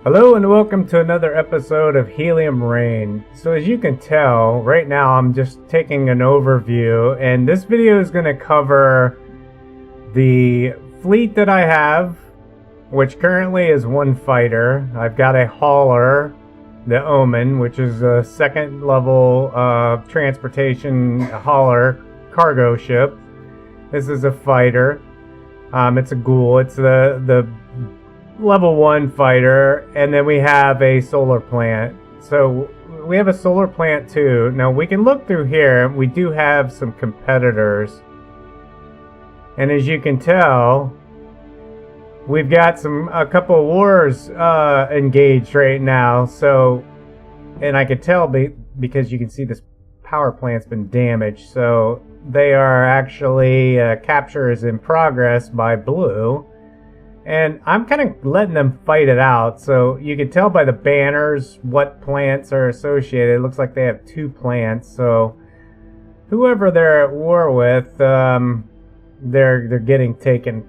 Hello and welcome to another episode of Helium Rain. So as you can tell, right now I'm just taking an overview, and this video is going to cover the fleet that I have, which currently is one fighter. I've got a hauler, the Omen, which is a second level transportation hauler cargo ship. This is a fighter. It's a ghoul. It's the level 1 fighter, and then we have a solar plant. So we have a solar plant too. Now we can look through here. We do have some competitors, and as you can tell, we've got a couple of wars engaged right now. So, and I can tell because you can see this power plant's been damaged. So they are actually capture is in progress by blue. And I'm kind of letting them fight it out. So you can tell by the banners what plants are associated. It looks like they have 2 plants. So whoever they're at war with, they're getting taken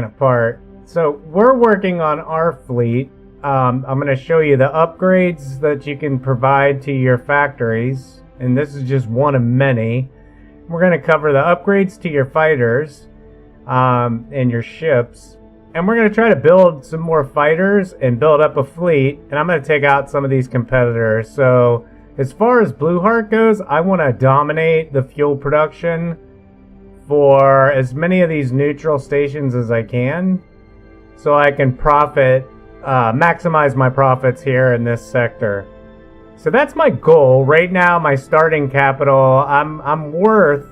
apart. So we're working on our fleet. I'm going to show you the upgrades that you can provide to your factories. And this is just one of many. We're going to cover the upgrades to your fighters and your ships. And we're going to try to build some more fighters and build up a fleet. And I'm going to take out some of these competitors. So as far as Blueheart goes, I want to dominate the fuel production for as many of these neutral stations as I can, so I can maximize my profits here in this sector. So that's my goal. Right now, my starting capital, I'm worth...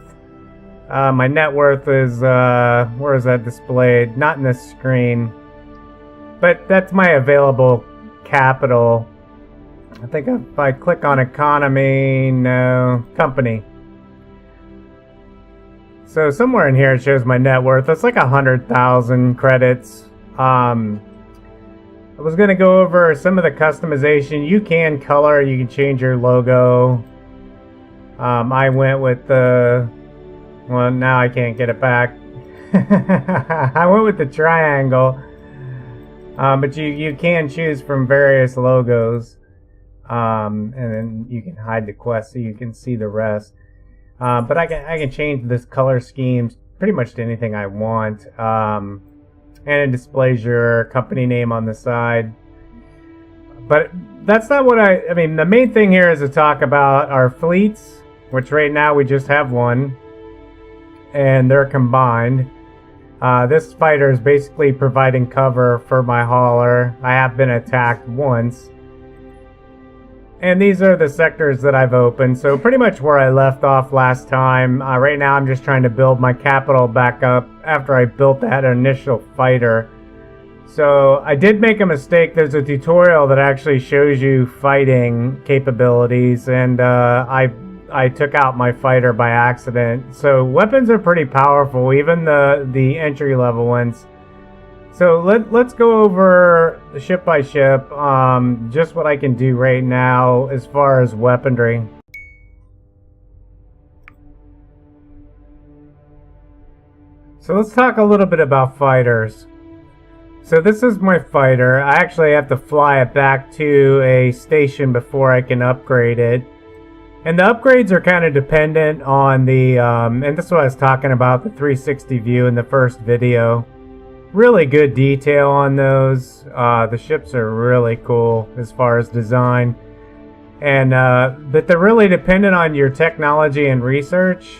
my net worth is, where is that displayed? Not in this screen. But that's my available capital. I think if I click on economy, no, company. So somewhere in here it shows my net worth. It's like 100,000 credits. I was going to go over some of the customization. You can color, you can change your logo. I went with the... Well, now I can't get it back. I went with the triangle. But you can choose from various logos. And then you can hide the quest so you can see the rest. But I can change this color schemes pretty much to anything I want. And it displays your company name on the side. But that's not what I mean, the main thing here is to talk about our fleets, which right now we just have one. And they're combined. This fighter is basically providing cover for my hauler. I have been attacked once. And these are the sectors that I've opened. So pretty much where I left off last time. Right now I'm just trying to build my capital back up after I built that initial fighter. So I did make a mistake. There's a tutorial that actually shows you fighting capabilities, and I took out my fighter by accident. So weapons are pretty powerful, even the entry level ones. So let's go over ship by ship, just what I can do right now as far as weaponry. So let's talk a little bit about fighters. So this is my fighter. I actually have to fly it back to a station before I can upgrade it. And the upgrades are kind of dependent on the, and this is what I was talking about, the 360 view in the first video. Really good detail on those. The ships are really cool as far as design. And, but they're really dependent on your technology and research,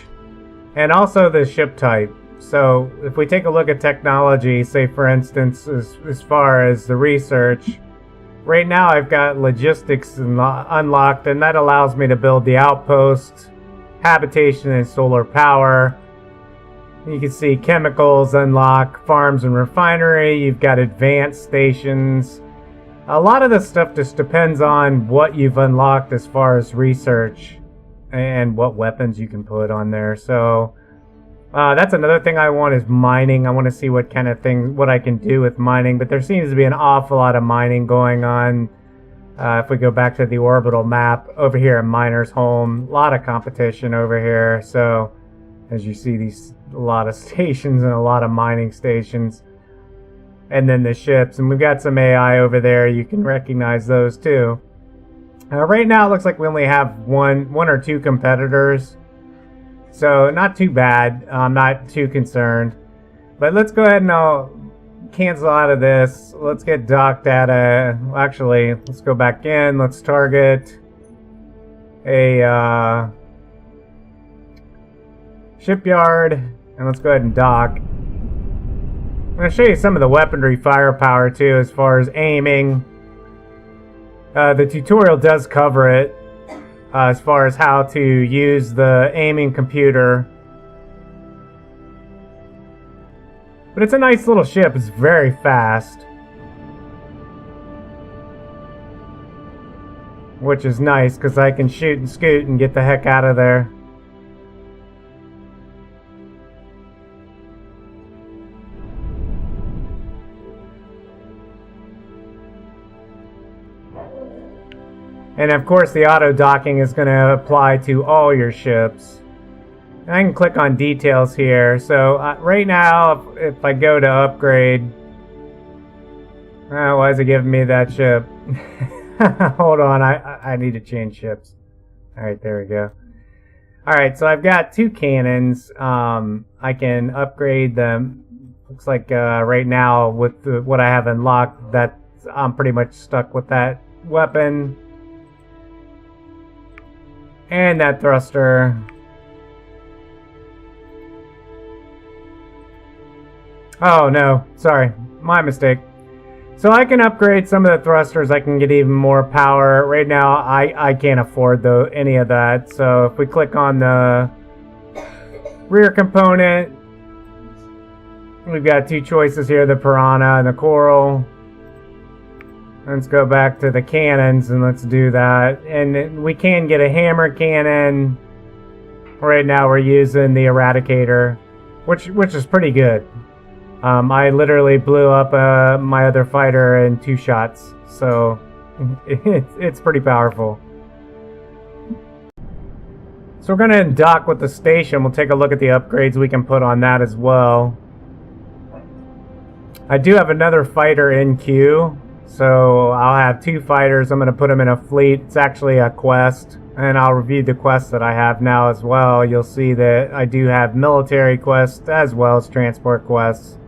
and also the ship type. So if we take a look at technology, say for instance, as far as the research, right now I've got logistics unlocked, and that allows me to build the outpost, habitation, and solar power. You can see chemicals unlock, farms and refinery. You've got advanced stations. A lot of this stuff just depends on what you've unlocked as far as research and what weapons you can put on there. So that's another thing I want is mining. I want to see what kind of things, what I can do with mining. But there seems to be an awful lot of mining going on. If we go back to the orbital map over here in Miner's Home, a lot of competition over here. So as you see, a lot of stations and a lot of mining stations. and then the ships. And we've got some AI over there. You can recognize those too. Right now, it looks like we only have one or two competitors. So not too bad. I'm not too concerned. But let's go ahead and I'll cancel out of this. Let's get dock data. Actually, let's go back in. Let's target a shipyard. And let's go ahead and dock. I'm going to show you some of the weaponry firepower too as far as aiming. The tutorial does cover it as far as how to use the aiming computer. But it's a nice little ship. It's very fast. Which is nice because I can shoot and scoot and get the heck out of there. And of course the auto docking is going to apply to all your ships. And I can click on details here. So right now if I go to upgrade, why is it giving me that ship? Hold on, I need to change ships. Alright, there we go. Alright, so I've got two cannons. I can upgrade them. Looks like right now with what I have unlocked, that I'm pretty much stuck with that weapon. And that thruster. Oh no, sorry, my mistake. So I can upgrade some of the thrusters. I can get even more power. Right now I can't afford any of that. So if we click on the rear component, we've got two choices here, the piranha and the coral. Let's go back to the cannons and let's do that. And we can get a hammer cannon. Right now we're using the eradicator, which is pretty good. I literally blew up my other fighter in 2 shots, so it's pretty powerful. So we're going to dock with the station. We'll take a look at the upgrades we can put on that as well. I do have another fighter in queue. So I'll have 2 fighters. I'm going to put them in a fleet. It's actually a quest. And I'll review the quests that I have now as well. You'll see that I do have military quests as well as transport quests.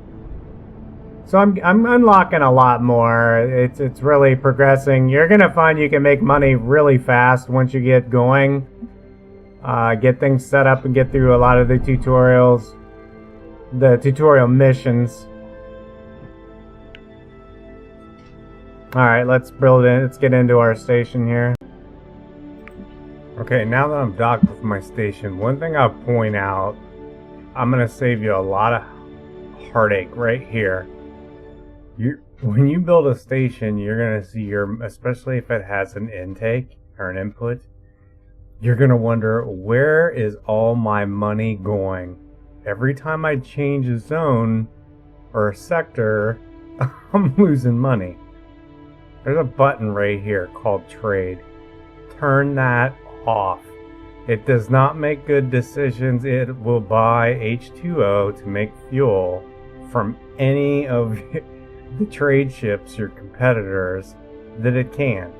So I'm unlocking a lot more. It's really progressing. You're going to find you can make money really fast once you get going. Get things set up and get through a lot of the tutorials. The tutorial missions. Alright, let's build in. Let's get into our station here. Okay, now that I'm docked with my station, one thing I'll point out, I'm going to save you a lot of heartache right here. When you build a station, you're going to see especially if it has an intake or an input, you're going to wonder, where is all my money going? Every time I change a zone or a sector, I'm losing money. There's a button right here called trade. Turn that off. It does not make good decisions. It will buy H2O to make fuel from any of the trade ships, your competitors, that it can.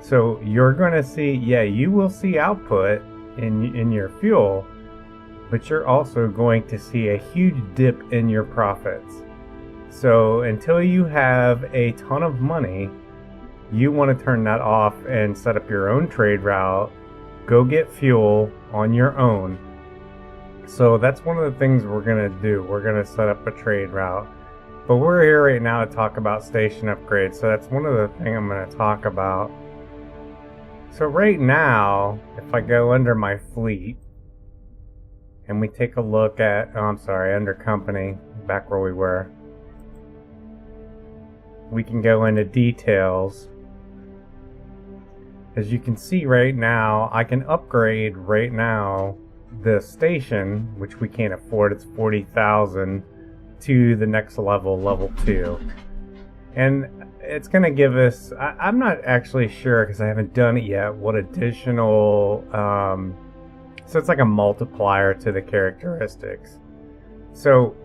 So you're going to see, yeah, you will see output in your fuel, but you're also going to see a huge dip in your profits. So until you have a ton of money, you want to turn that off and set up your own trade route. Go get fuel on your own. So that's one of the things we're going to do. We're going to set up a trade route. But we're here right now to talk about station upgrades. So that's one of the things I'm going to talk about. So right now, if I go under my fleet and we take a look at, under company, back where we were, we can go into details. As you can see right now, I can upgrade right now the station, which we can't afford. It's 40,000 to the next level, level 2. And it's going to give us, I'm not actually sure because I haven't done it yet, what additional, so it's like a multiplier to the characteristics. So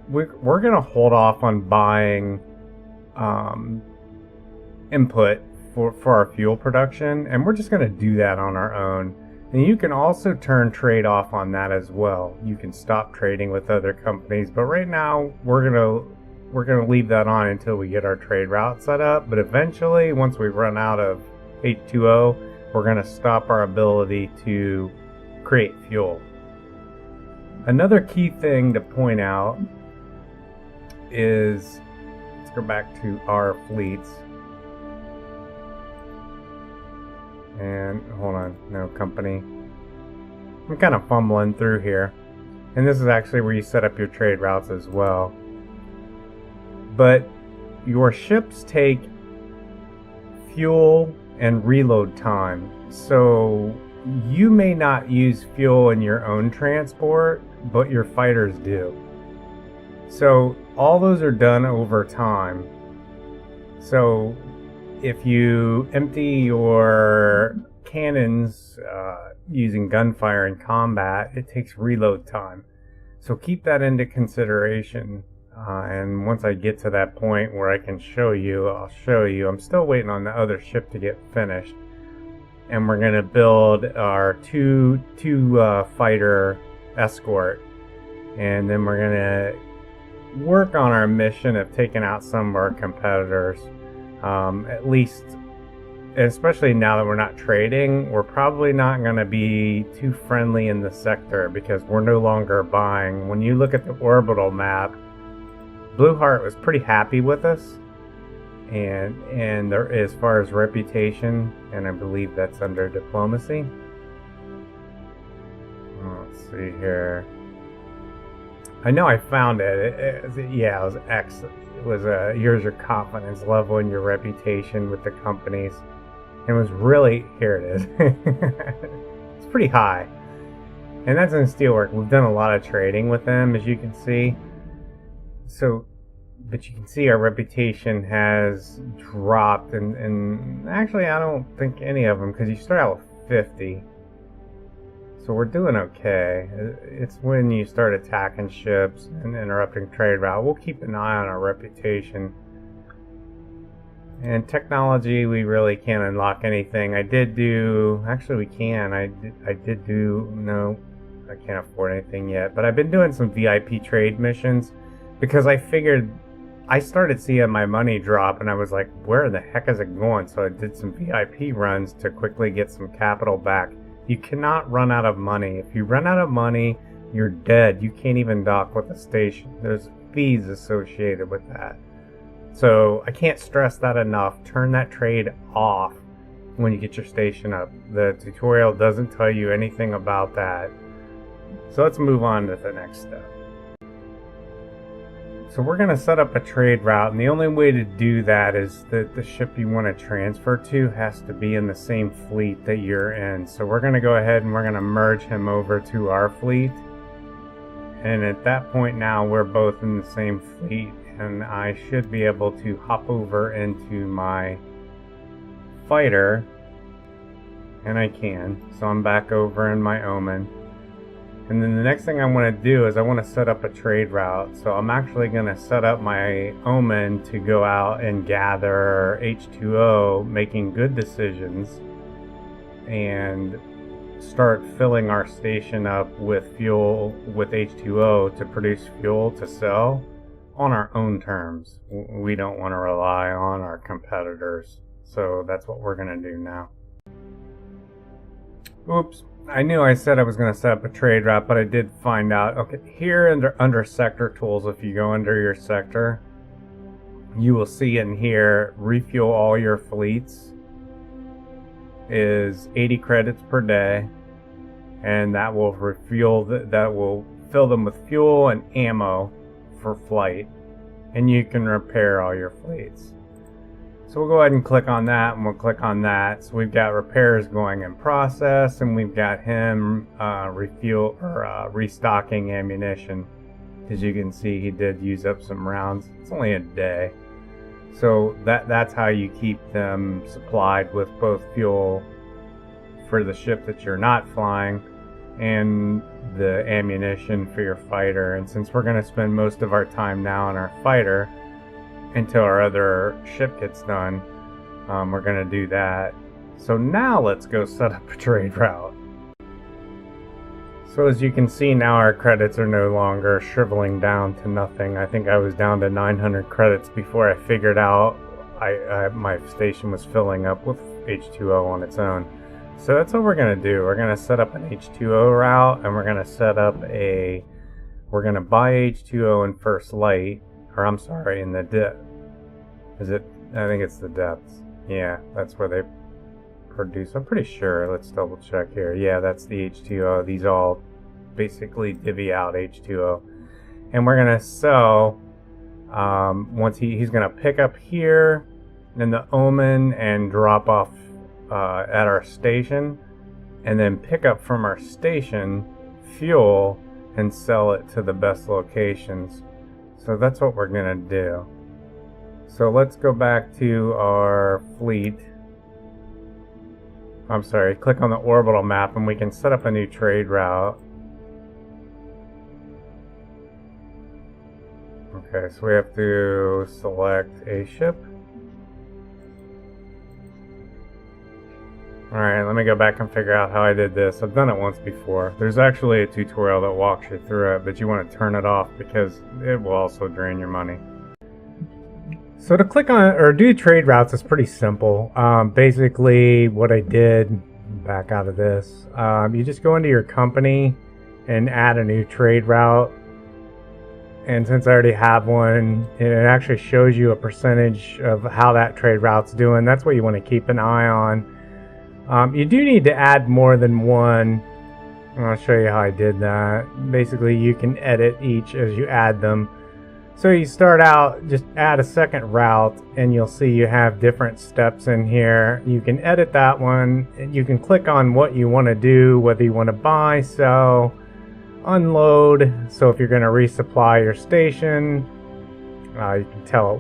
we're gonna hold off on buying input for our fuel production, and we're just gonna do that on our own. And you can also turn trade off on that as well. You can stop trading with other companies, but right now we're gonna leave that on until we get our trade route set up. But eventually, once we run out of H2O, we're gonna stop our ability to create fuel. Another key thing to point out is, let's go back to our fleets. And hold on, no, company. I'm kind of fumbling through here. And this is actually where you set up your trade routes as well. But your ships take fuel and reload time. So you may not use fuel in your own transport, but your fighters do. So all those are done over time. So if you empty your cannons using gunfire in combat, it takes reload time. So keep that into consideration. And once I get to that point where I can show you, I'll show you. I'm still waiting on the other ship to get finished. And we're going to build our two fighter escort. And then we're going to work on our mission of taking out some of our competitors. At least, especially now that we're not trading, we're probably not going to be too friendly in the sector because we're no longer buying. When you look at the orbital map, Blueheart was pretty happy with us, and there, as far as reputation, and I believe that's under diplomacy. Let's see here. I know I found it. Yeah, it was X. It was here's your confidence level and your reputation with the companies. It was really, here it is. It's pretty high. And that's in Steelwork. We've done a lot of trading with them, as you can see. So, but you can see our reputation has dropped. And actually, I don't think any of them, because you start out with 50. So we're doing okay. It's when you start attacking ships and interrupting trade route. We'll keep an eye on our reputation. And technology, we really can't unlock anything. I did do, actually we can. I did do, no, I can't afford anything yet. But I've been doing some VIP trade missions because I figured, I started seeing my money drop and I was like, where the heck is it going? So I did some VIP runs to quickly get some capital back. You cannot run out of money. If you run out of money, you're dead. You can't even dock with a station. There's fees associated with that. So I can't stress that enough. Turn that trade off when you get your station up. The tutorial doesn't tell you anything about that. So let's move on to the next step. So we're going to set up a trade route, and the only way to do that is that the ship you want to transfer to has to be in the same fleet that you're in. So we're going to go ahead and we're going to merge him over to our fleet. And at that point now, we're both in the same fleet, and I should be able to hop over into my fighter, and I can. So I'm back over in my Omen. And then the next thing I want to do is I want to set up a trade route. So I'm actually going to set up my Omen to go out and gather H2O, making good decisions, and start filling our station up with fuel, with H2O, to produce fuel to sell on our own terms. We don't want to rely on our competitors. So that's what we're going to do now. Oops. I knew I said I was going to set up a trade route, but I did find out. Okay, here under sector tools, if you go under your sector, you will see in here, refuel all your fleets is 80 credits per day, and that will refuel, that will fill them with fuel and ammo for flight, and you can repair all your fleets. So we'll go ahead and click on that, and we'll click on that. So we've got repairs going in process, and we've got him restocking ammunition. As you can see, he did use up some rounds. It's only a day. So that's how you keep them supplied with both fuel for the ship that you're not flying, and the ammunition for your fighter. And since we're going to spend most of our time now on our fighter until our other ship gets done, we're going to do that. So now let's go set up a trade route. So as you can see now, our credits are no longer shriveling down to nothing. I think I was down to 900 credits before I figured out my station was filling up with H2O on its own. So that's what we're going to do. We're going to set up an H2O route, and we're going to set up we're going to buy H2O in first light, or I'm sorry, in the depth. I think it's the depths. Yeah, that's where they produce. I'm pretty sure. Let's double check here. Yeah, that's the H2O. These all basically divvy out H2O. And we're going to sell, once he's going to pick up here in the Omen and drop off at our station, and then pick up from our station fuel and sell it to the best locations. So that's what we're going to do. So let's go back to our fleet. I'm sorry, click on the orbital map and we can set up a new trade route. Okay, so we have to select a ship. Alright, let me go back and figure out how I did this. I've done it once before. There's actually a tutorial that walks you through it, but you want to turn it off because it will also drain your money. So to click on or do trade routes is pretty simple. Basically what I did, back out of this, you just go into your company and add a new trade route. And since I already have one, it actually shows you a percentage of how that trade route's doing. That's what you want to keep an eye on. You do need to add more than one. I'll show you how I did that. Basically you can edit each as you add them. So you start out, just add a second route, and you'll see you have different steps in here. You can edit that one, and you can click on what you want to do, whether you want to buy, sell, unload. So if you're going to resupply your station, you can tell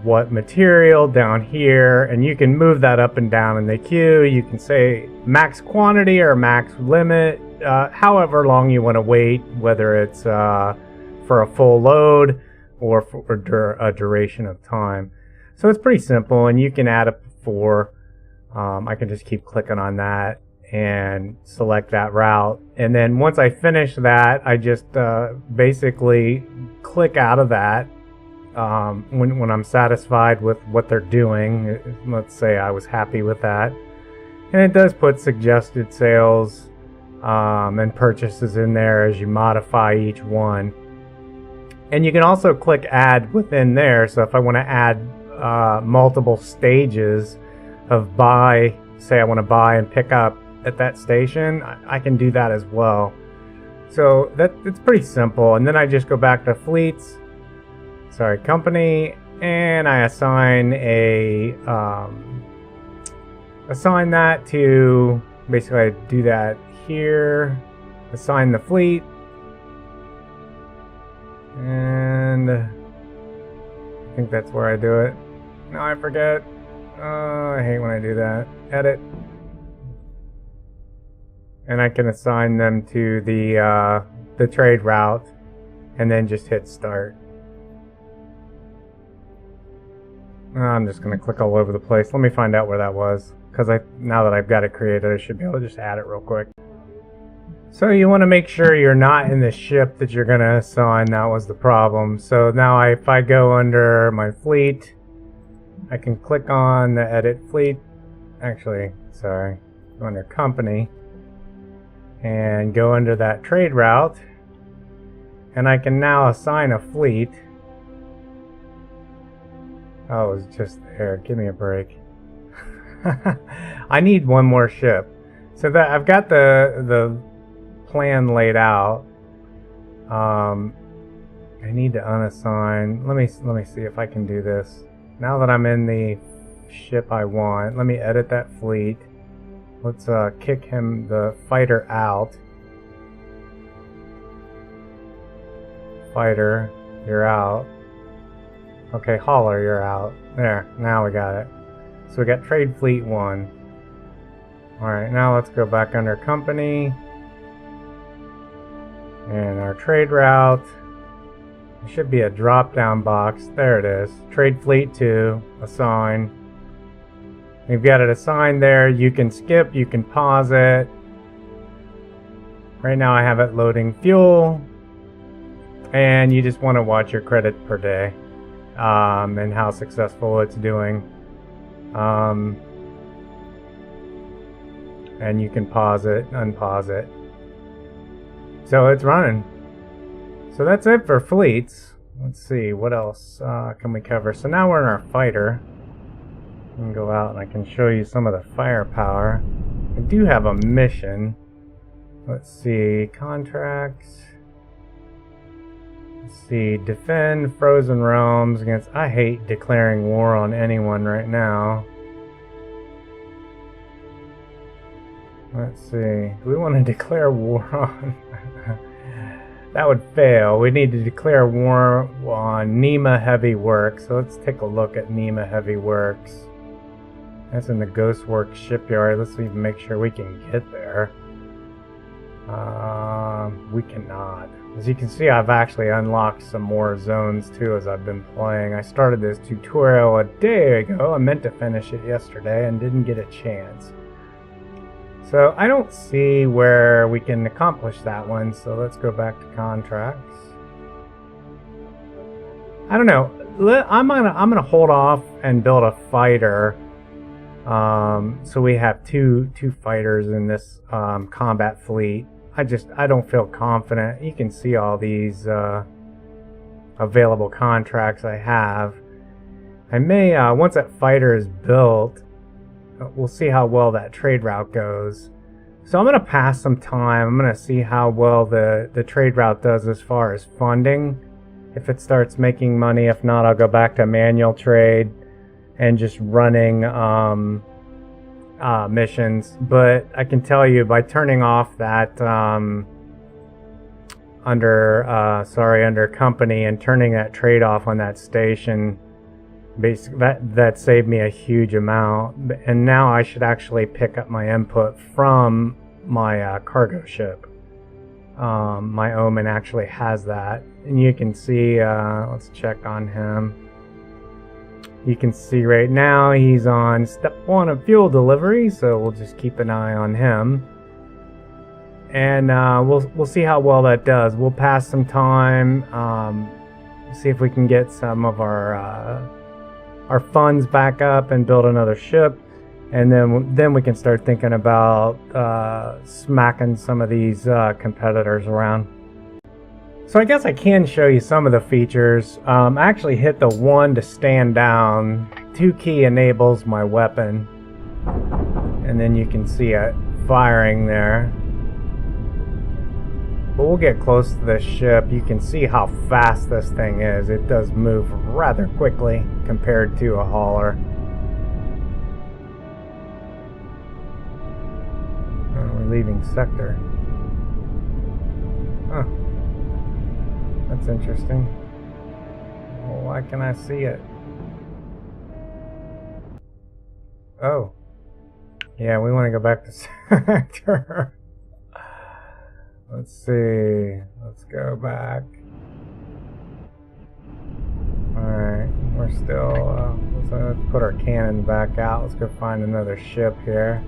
what material down here, and you can move that up and down in the queue. You can say max quantity or max limit, however long you want to wait, whether it's for a full load or for a duration of time. So it's pretty simple, and you can add up to 4. I can just keep clicking on that and select that route, and then once I finish that, I just basically click out of that when I'm satisfied with what they're doing. Let's say I was happy with that, and it does put suggested sales and purchases in there as you modify each one. And you can also click add within there. So if I want to add multiple stages of buy, say I want to buy and pick up at that station, I can do that as well. So it's pretty simple. And then I just go back to fleets, company, and I assign assign that to, basically I do that here, assign the fleet. And I think that's where I do it. No, I forget. I hate when I do that. Edit. And I can assign them to the trade route, and then just hit start. I'm just going to click all over the place. Let me find out where that was, because now that I've got it created, I should be able to just add it real quick. So you want to make sure you're not in the ship that you're going to assign. That was the problem. So now if I go under my fleet, I can click on the edit fleet. Actually, sorry, go under company and go under that trade route. And I can now assign a fleet. Oh, it was just there. Give me a break. I need one more ship. So that I've got the plan laid out. I need to unassign. Let me see if I can do this. Now that I'm in the ship I want, let me edit that fleet. Let's kick the fighter out. Fighter, you're out. Okay, hauler, you're out. There, now we got it. So we got trade fleet 1. Alright, now let's go back under company. And our trade route, there should be a drop down box. There it is. Trade fleet to assign. We've got it assigned there. You can skip, you can pause it. Right now I have it loading fuel. And you just want to watch your credit per day. And how successful it's doing. And you can pause it, unpause it. So it's running. So that's it for fleets. Let's see, what else can we cover? So now we're in our fighter. I can go out and I can show you some of the firepower. I do have a mission. Let's see, contracts. Let's see, defend frozen realms against... I hate declaring war on anyone right now. Let's see, do we want to declare war on... That would fail. We need to declare war on Nema Heavy Works. So let's take a look at Nema Heavy Works. That's in the Ghostworks shipyard. Let's even make sure we can get there. We cannot. As you can see, I've actually unlocked some more zones too as I've been playing. I started this tutorial a day ago. I meant to finish it yesterday and didn't get a chance. So I don't see where we can accomplish that one, so let's go back to contracts. I don't know. I'm gonna hold off and build a fighter. So we have two fighters in this combat fleet. I don't feel confident. You can see all these available contracts I have. I may once that fighter is built. We'll see how well that trade route goes. So I'm going to pass some time. I'm going to see how well the trade route does as far as funding. If it starts making money. If not, I'll go back to manual trade and just running missions. But I can tell you by turning off that under company and turning that trade off on that station, basically that saved me a huge amount. And now I should actually pick up my input from my cargo ship. My Omen actually has that, and you can see, let's check on him. You can see right now he's on step 1 of fuel delivery, so we'll just keep an eye on him. And we'll see how well that does. We'll pass some time, see if we can get some of our funds back up and build another ship, and then we can start thinking about smacking some of these competitors around. So I guess I can show you some of the features. I actually hit the 1 to stand down. 2 key enables my weapon, and then you can see it firing there. But we'll get close to this ship. You can see how fast this thing is. It does move rather quickly compared to a hauler. And we're leaving sector. Huh. That's interesting. Well, why can I see it? Oh. Yeah, we want to go back to sector. Let's see. Let's go back. Alright, we're still... let's put our cannon back out. Let's go find another ship here.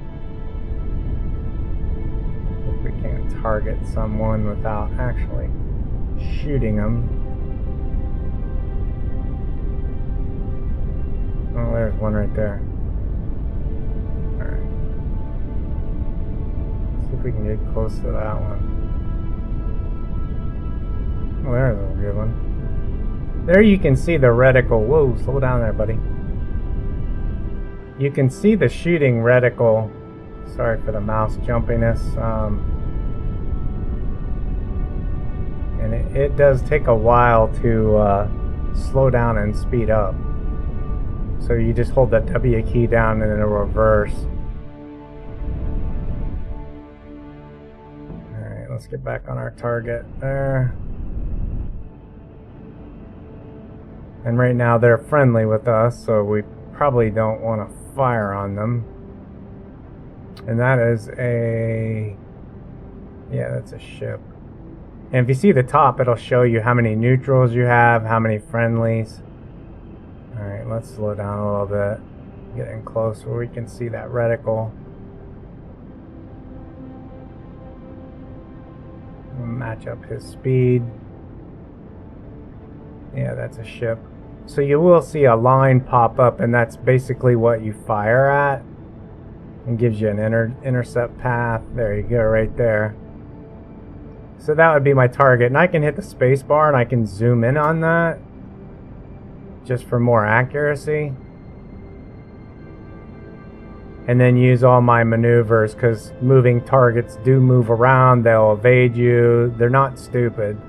If we can't target someone without actually shooting them. Oh, there's one right there. Alright. See if we can get close to that one. Oh, there's a good one. There you can see the reticle. Whoa, slow down there, buddy. You can see the shooting reticle. Sorry for the mouse jumpiness. And it does take a while to slow down and speed up. So you just hold that W key down and it'll reverse. Alright, let's get back on our target there. And right now they're friendly with us, so we probably don't want to fire on them. And that is a... yeah, that's a ship. And if you see the top, it'll show you how many neutrals you have, how many friendlies. Alright, let's slow down a little bit. Getting close where we can see that reticle. We'll match up his speed. Yeah, that's a ship. So you will see a line pop up, and that's basically what you fire at. And gives you an intercept path. There you go, right there. So that would be my target. And I can hit the space bar and I can zoom in on that, just for more accuracy. And then use all my maneuvers, because moving targets do move around. They'll evade you. They're not stupid.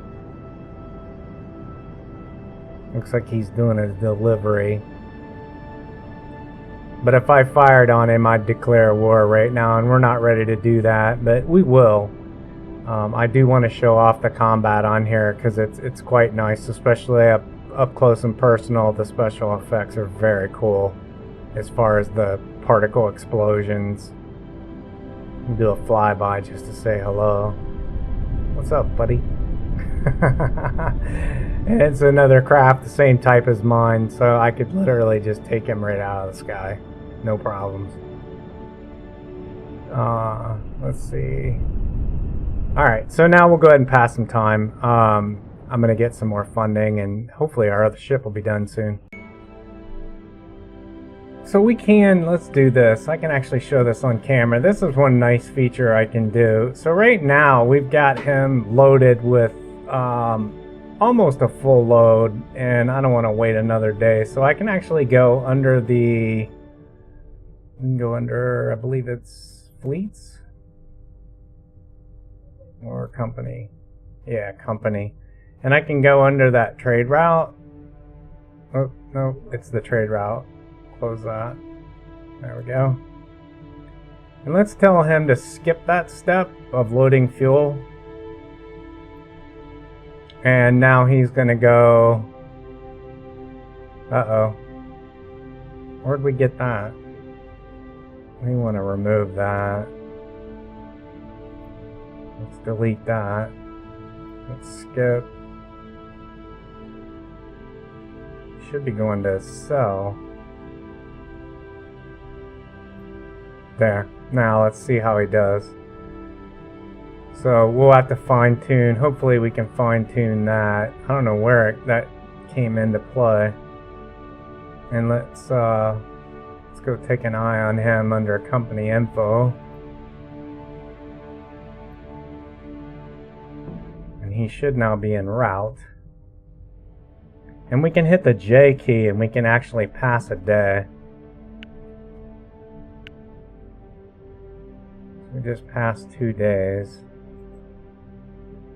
Looks like he's doing his delivery. But if I fired on him, I'd declare war right now, and we're not ready to do that, but we will. I do want to show off the combat on here, because it's quite nice, especially up close and personal. The special effects are very cool as far as the particle explosions. I'll do a flyby just to say hello. What's up, buddy? And it's another craft the same type as mine, so I could literally just take him right out of the sky. No problems. Let's see. Alright, so now we'll go ahead and pass some time. I'm going to get some more funding, and hopefully our other ship will be done soon. So let's do this. I can actually show this on camera. This is one nice feature I can do. So right now we've got him loaded with almost a full load, and I don't want to wait another day. So I can actually go under I believe it's fleets or company. Yeah, company. And I can go under that trade route. Oh, no, it's the trade route. Close that. There we go. And let's tell him to skip that step of loading fuel. And now he's gonna go... Uh-oh. Where'd we get that? We want to remove that. Let's delete that. Let's skip. Should be going to sell. There. Now let's see how he does. So we'll have to fine tune. Hopefully we can fine tune that. I don't know where that came into play. And let's go take an eye on him under company info. And he should now be en route. And we can hit the J key and we can actually pass a day. We just passed 2 days.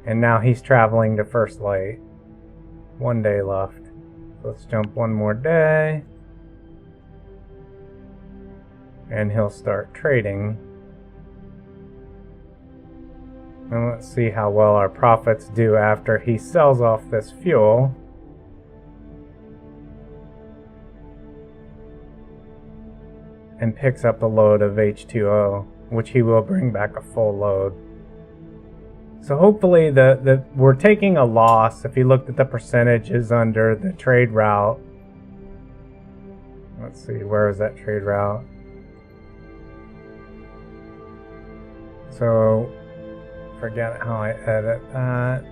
And now he's traveling to First Light. 1 day left. Let's jump 1 more day. And he'll start trading. And let's see how well our profits do after he sells off this fuel. And picks up a load of H2O, which he will bring back a full load. So hopefully we're taking a loss. If you looked at the percentages under the trade route. Let's see, where is that trade route? So, forget how I edit that.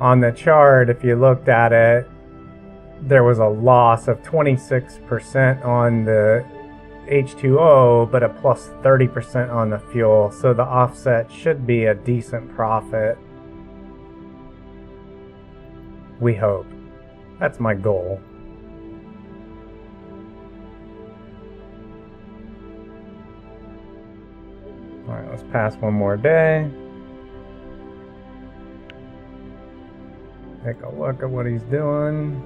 On the chart, if you looked at it, there was a loss of 26% on the H2O, but a plus 30% on the fuel. So the offset should be a decent profit. We hope. That's my goal. Alright, let's pass 1 more day. Take a look at what he's doing.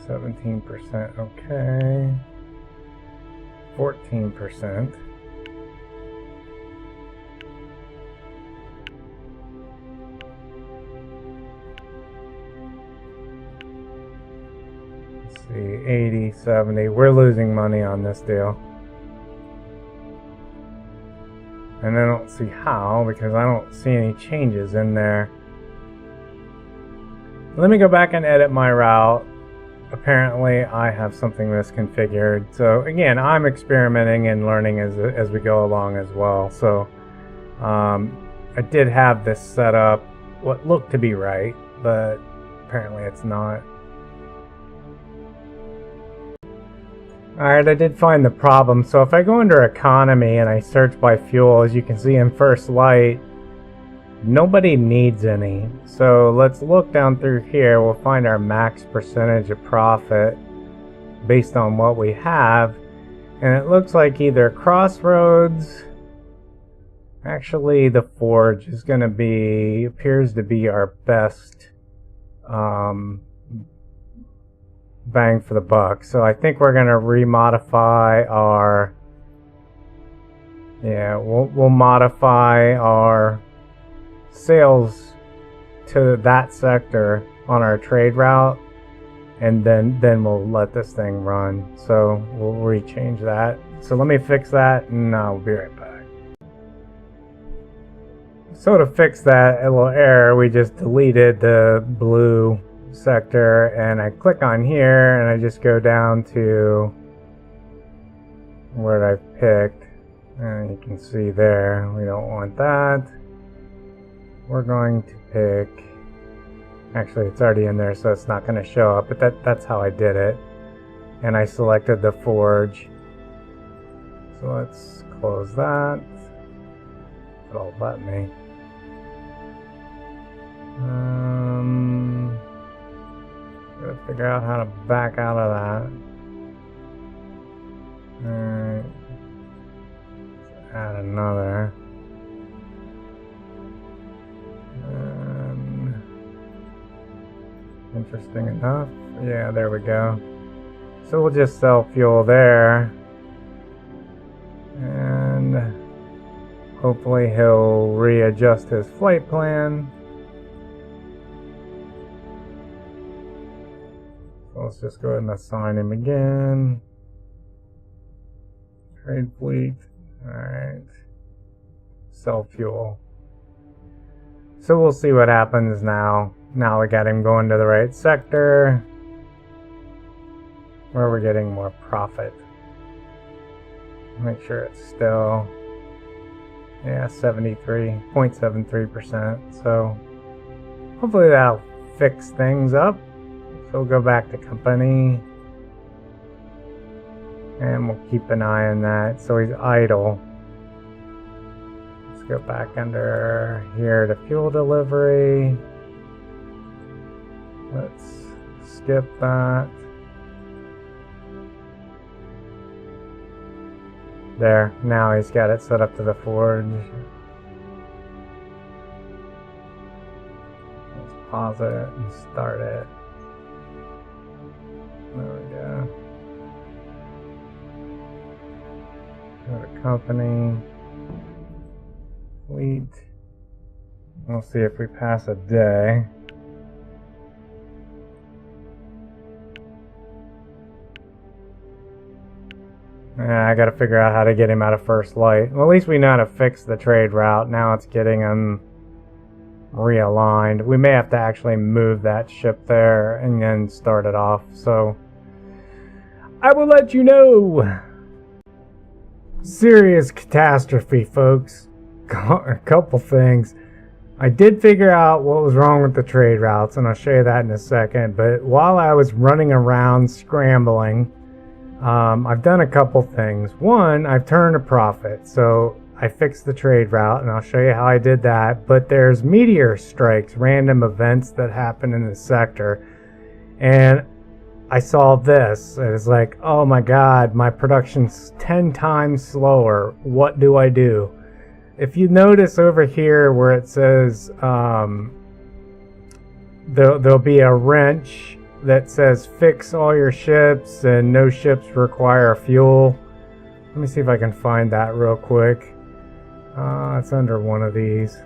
17%, okay. 14%. Let's see, 80, 70. We're losing money on this deal. And I don't see how, because I don't see any changes in there. Let me go back and edit my route. Apparently I have something misconfigured. So again, I'm experimenting and learning as we go along as well. So I did have this set up what looked to be right, but apparently it's not. Alright, I did find the problem. So if I go under economy and I search by fuel, as you can see in first light, nobody needs any. So let's look down through here. We'll find our max percentage of profit based on what we have. And it looks like either Crossroads, actually the Forge is going to be, appears to be our best bang for the buck. So I think we're going to remodify our, we'll modify our sales to that sector on our trade route, and then we'll let this thing run. So we'll rechange that. So let me fix that and we'll be right back. So to fix that little error, we just deleted the blue sector, and I click on here and I just go down to what I picked, and you can see there we don't want that. We're going to pick, actually it's already in there so it's not going to show up, but that's how I did it. And I selected the Forge. So let's close that. It'll let me. Gotta figure out how to back out of that. Alright. Let's add another. Interesting enough. Yeah, there we go. So we'll just sell fuel there. And hopefully he'll readjust his flight plan. So let's just go ahead and assign him again. Trade fleet. Alright. Sell fuel. So we'll see what happens now. Now we got him going to the right sector, where we're getting more profit. Make sure it's still, 73.73%. So hopefully that'll fix things up. So we'll go back to company, and we'll keep an eye on that. So he's idle. Let's go back under here to fuel delivery. Let's skip that. There, now he's got it set up to the Forge. Let's pause it and start it. There we go. Go to company. Fleet. We'll see if we pass a day. I gotta figure out how to get him out of first light. Well, at least we know how to fix the trade route. Now it's getting him realigned. We may have to actually move that ship there and then start it off. So I will let you know. Serious catastrophe, folks. A couple things. I did figure out what was wrong with the trade routes, and I'll show you that in a second. But while I was running around scrambling, I've done a couple things. One, I've turned a profit, so I fixed the trade route, and I'll show you how I did that. But there's meteor strikes, random events that happen in the sector, and I saw this. It was like, oh my god, my production's 10 times slower. What do I do? If you notice over here where it says there'll be a wrench that says fix all your ships and no ships require fuel. Let me see if I can find that real quick. It's under one of these.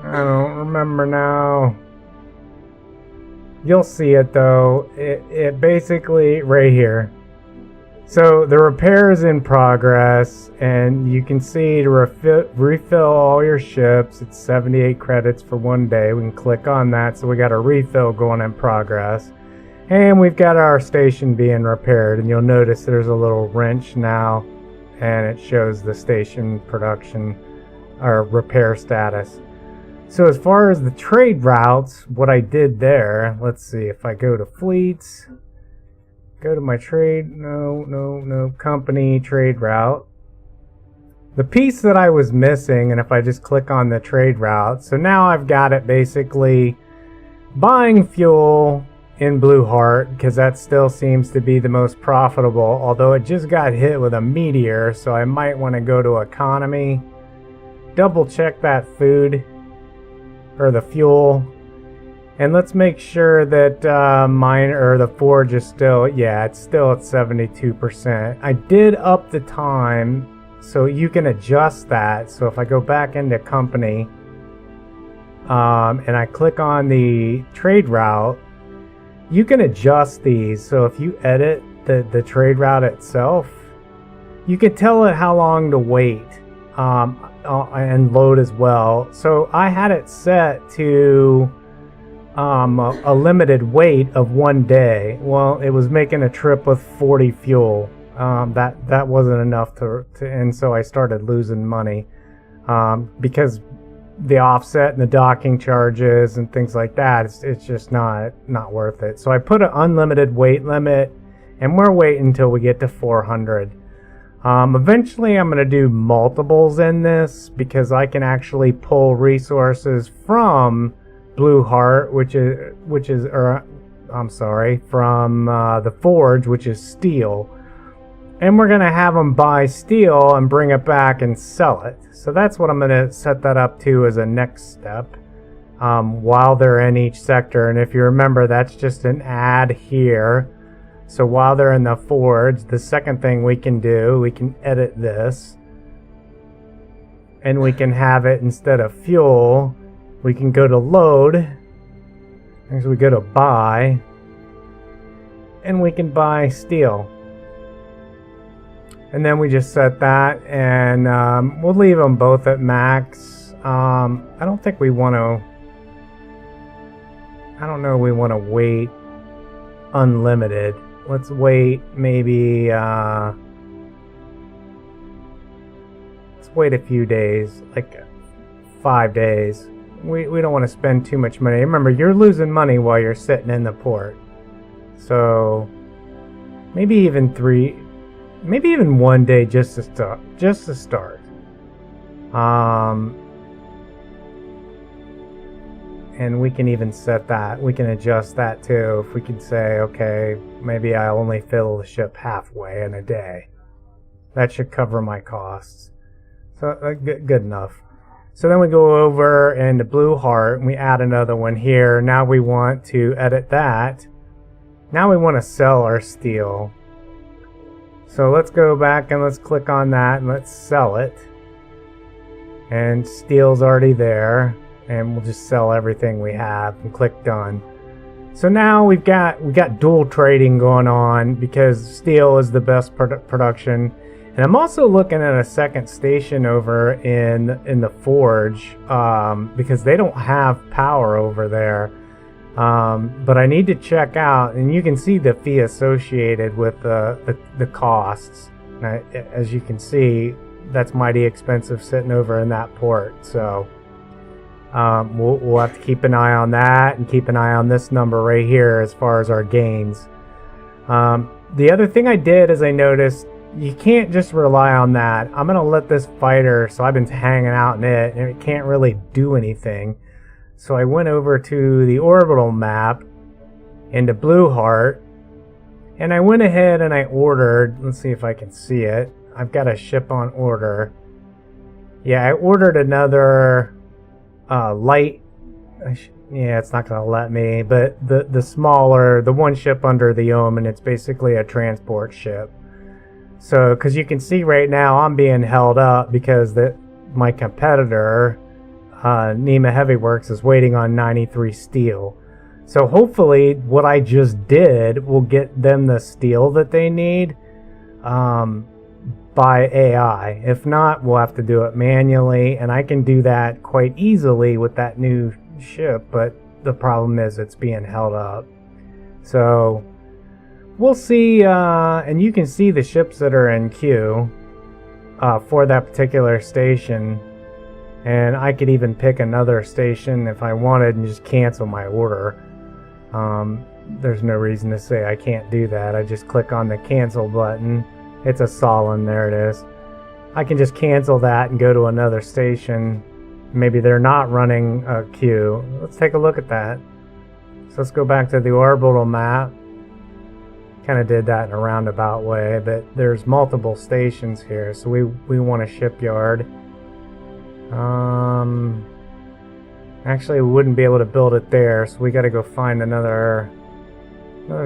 I don't remember now. You'll see it though. It basically right here. So the repair is in progress, and you can see to refill all your ships, it's 78 credits for 1 day. We can click on that, so we got a refill going in progress. And we've got our station being repaired, and you'll notice there's a little wrench now, and it shows the station production or repair status. So as far as the trade routes, what I did there, let's see, if I go to fleets, go to my trade, no, company trade route. The piece that I was missing, and if I just click on the trade route, so now I've got it basically buying fuel in Blue Heart, because that still seems to be the most profitable, although it just got hit with a meteor, so I might want to go to economy, double check that food, or the fuel, and let's make sure that mine or the forge is still, yeah, it's still at 72%. I did up the time, so you can adjust that. So if I go back into company and I click on the trade route, you can adjust these. So if you edit the trade route itself, you can tell it how long to wait and load as well. So I had it set to a limited wait of 1 day. Well, it was making a trip with 40 fuel. That wasn't enough to and so I started losing money because the offset and the docking charges and things like that, it's just not worth it. So I put an unlimited wait limit, and we're waiting until we get to 400. Eventually I'm going to do multiples in this, because I can actually pull resources from Blue Heart, from the Forge, which is steel, and we're gonna have them buy steel and bring it back and sell it. So that's what I'm gonna set that up to as a next step while they're in each sector. And if you remember, that's just an add here. So while they're in the Forge, the second thing we can do, we can edit this, and we can have it, instead of fuel, we can go to load, and so we go to buy, and we can buy steel. And then we just set that, and we'll leave them both at max. I don't think we want to, I don't know, we want to wait unlimited. Let's wait maybe, let's wait a few days, like 5 days. We don't want to spend too much money. Remember, you're losing money while you're sitting in the port. So maybe even 1 day just to start. And we can even set that. We can adjust that too. If we could say, okay, maybe I only fill the ship halfway in a day. That should cover my costs. So good enough. So then we go over into Blue Heart, and we add another one here. Now we want to edit that. Now we want to sell our steel. So let's go back and let's click on that and let's sell it. And steel's already there, and we'll just sell everything we have and click done. So now we got dual trading going on, because steel is the best production. And I'm also looking at a second station over in the Forge, because they don't have power over there. But I need to check out, and you can see the fee associated with the costs. Now, as you can see, that's mighty expensive sitting over in that port. So we'll have to keep an eye on that, and keep an eye on this number right here as far as our gains. The other thing I did is I noticed you can't just rely on that. I'm going to let this fighter, so I've been hanging out in it, and it can't really do anything. So I went over to the orbital map into Blue Heart, and I went ahead and I ordered, let's see if I can see it. I've got a ship on order. Yeah, I ordered another light. Yeah, it's not gonna let me. But the smaller, the one ship under the Omen, it's basically a transport ship. So, because you can see right now, I'm being held up because my competitor, Nema Heavyworks, is waiting on 93 steel. So hopefully, what I just did will get them the steel that they need by AI. If not, we'll have to do it manually, and I can do that quite easily with that new ship. But the problem is it's being held up. So we'll see, and you can see the ships that are in queue for that particular station. And I could even pick another station if I wanted and just cancel my order. There's no reason to say I can't do that. I just click on the cancel button. It's a Solon, there it is. I can just cancel that and go to another station. Maybe they're not running a queue. Let's take a look at that. So let's go back to the orbital map. Kind of did that in a roundabout way, but there's multiple stations here. So we want a shipyard. Actually, we wouldn't be able to build it there, so we got to go find another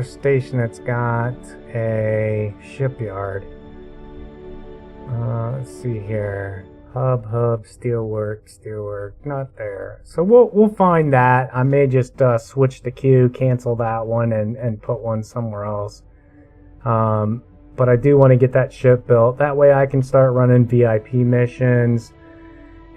station that's got a shipyard. Let's see here. Hub, steelwork, not there. So we'll find that. I may just switch the queue, cancel that one, and put one somewhere else. But I do want to get that ship built. That way I can start running VIP missions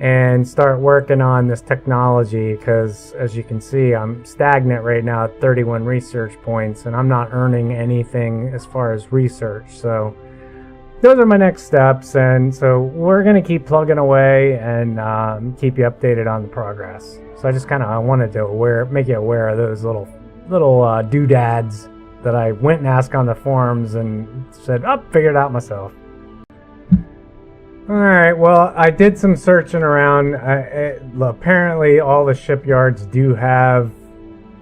and start working on this technology, because as you can see, I'm stagnant right now at 31 research points, and I'm not earning anything as far as research. So those are my next steps, and so we're going to keep plugging away and keep you updated on the progress. So I just kind of wanted to make you aware of those little doodads that I went and asked on the forums and said, figured it out myself. Alright, well, I did some searching around. Apparently all the shipyards do have,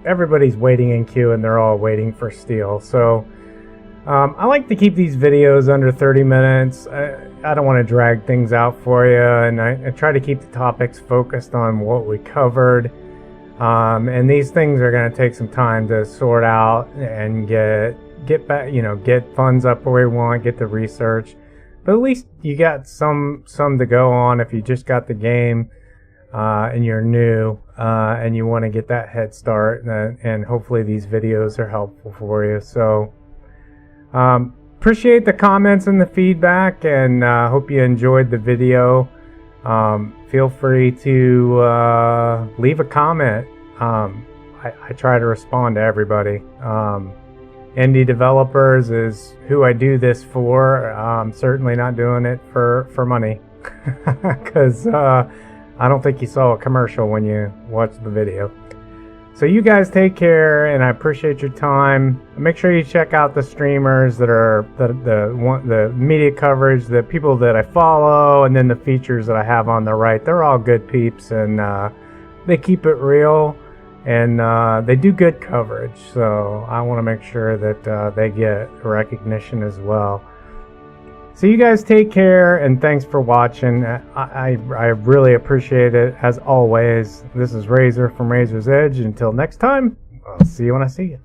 everybody's waiting in queue and they're all waiting for steel. So I like to keep these videos under 30 minutes. I don't want to drag things out for you, and I try to keep the topics focused on what we covered. And these things are going to take some time to sort out and get back, get funds up where we want, get the research. But at least you got some to go on if you just got the game and you're new and you want to get that head start. And hopefully these videos are helpful for you. So appreciate the comments and the feedback, and hope you enjoyed the video. Feel free to leave a comment. I try to respond to everybody. Indie developers is who I do this for. I'm certainly not doing it for money, because I don't think you saw a commercial when you watched the video. So you guys take care, and I appreciate your time. Make sure you check out the streamers that are the media coverage, the people that I follow, and then the features that I have on the right. They're all good peeps, and they keep it real. And they do good coverage, so I want to make sure that they get recognition as well. So you guys take care, and thanks for watching. I really appreciate it, as always. This is Razor from Razor's Edge. Until next time, I'll see you when I see you.